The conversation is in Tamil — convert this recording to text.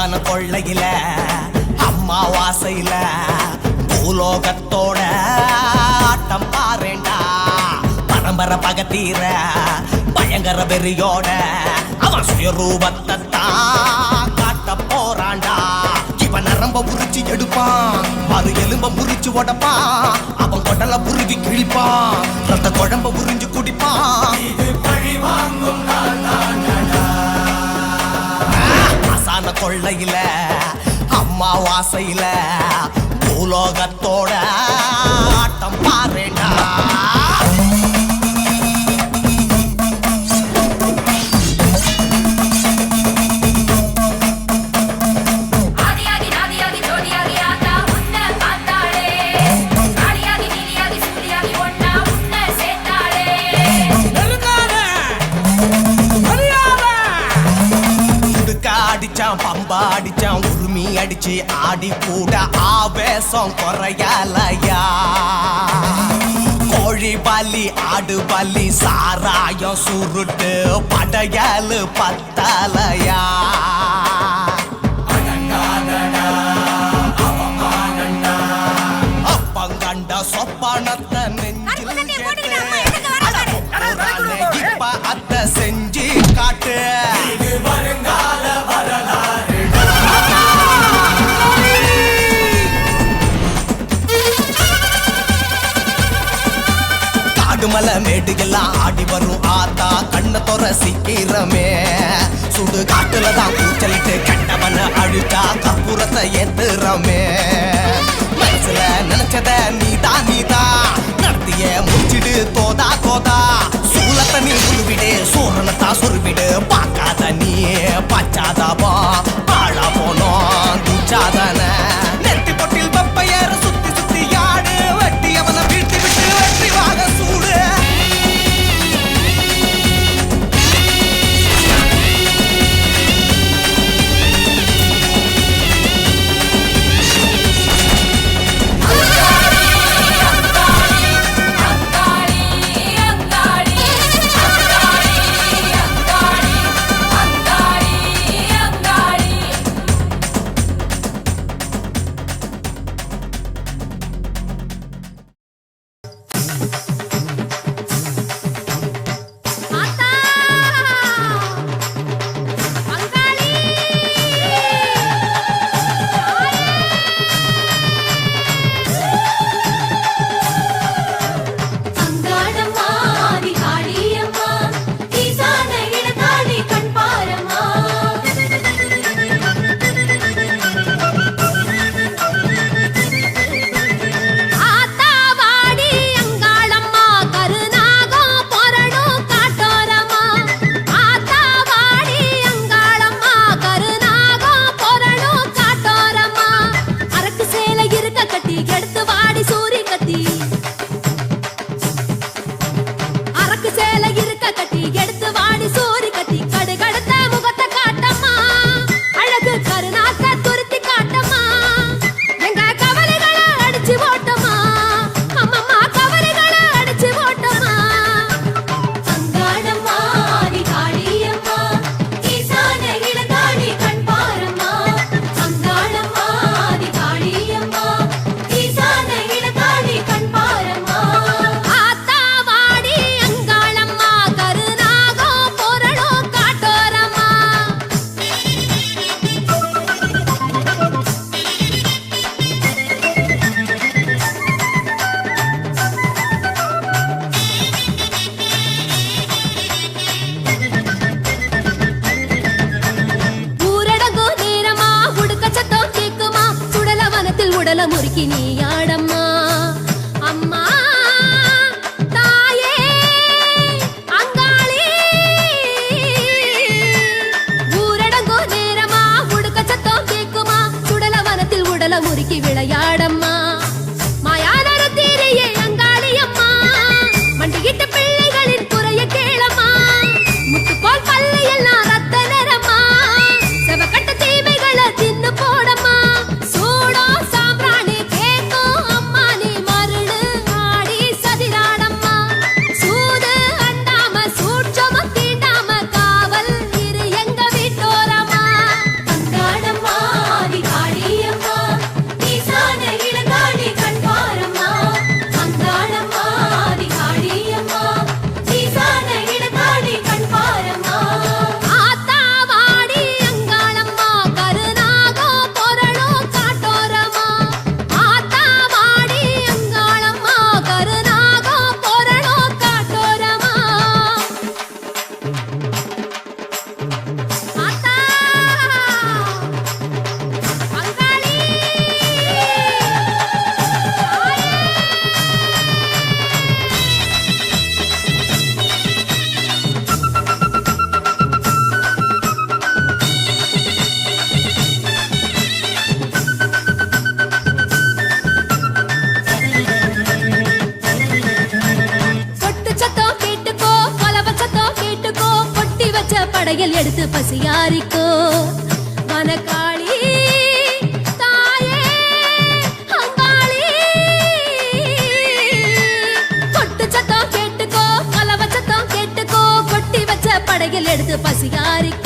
ஆசான கொள்ளையில அம்மாவாசையில பூலோகத்தோட ஆட்டம் பாருண்டா. பரம்பரை பகத்தீர பயங்கர வெறியோட அவன் சுயரூபத்தை தான் காட்ட போறான்டா. இவன் நரம்ப முறிச்சு எடுப்பான், மறு எலும்ப முறிச்சு உடப்பான், அவன் கொடல புருவி கிழிப்பான், ரத்த குழம்ப புரிஞ்சு குடிப்பான். ஆசான கொள்ளையில அம்மாவாசையில பூலோகத்தோட ஆட்டம் பாருண்டா. பம்பா அடிச்சான், உரிமை அடிச்சு ஆடி கூட ஆவேசம் குறையலையா. கோழி பலி ஆடு பலி சாராயம் சுருட்டு படையலு பத்தலையா. அப்பங்கண்ட சொப்பனத்தை நெஞ்சில் இப்ப அத்தை செஞ்சு காட்டு. மலை மேடு எல்லாம் ஆடி வரும் ஆத்தா கண்ண தொற சீக்கிரமே. சுடு காட்டுல தான் கூச்சலிட்டு கண்டவன அழுத்தா கற்பூரத்தை ஏத்துறமே. மனசுல நினைச்சத நீதான் நடத்திய முடிச்சிடு தோதா தோதா. சூலத்தை நீ உருவிடு சூரனத்தா சொருவிடு. பார்க்காத நீ பச்சாதாபா ஆழா போனோம் துச்சாதன. நெத்தி பொட்டில் பப்பையற சுத்தி சுத்தி யாடு வெட்டி அவனை வீழ்த்தி விட்டு வெற்றி வாக சூடு. முறுக்கி நீயாடம்மா அம்மா தாயே அங்காளி. ஊரடங்கோ நேரமா உடுக்க சத்தம் கேக்குமா. சுடல வனத்தில் உடல முறுக்கி விளையாடம்மா. மாயானர தீரையே அங்காளி அம்மா. மண்டிகிட்ட பிள்ளைகளின் குறைய கேளம்மா. முத்துப்போல் பல்லு எல்லாம் ரத்த நிறமா. செவக்கட்ட தீமைகளை தின்னு போடம்மா. சூட்சம தீண்டாம காவல் இரு எங்க வீட்டோரமா. அங்காளம்மா படையல் எடுத்து பசியாரிக்கோ வனக்காளி தாயே அங்காளி கொட்டு சத்தம் கேட்டுக்கோ கலவ சத்தம் கேட்டுக்கோ கொட்டி வச்ச படையல் எடுத்து பசியாரிக்கோ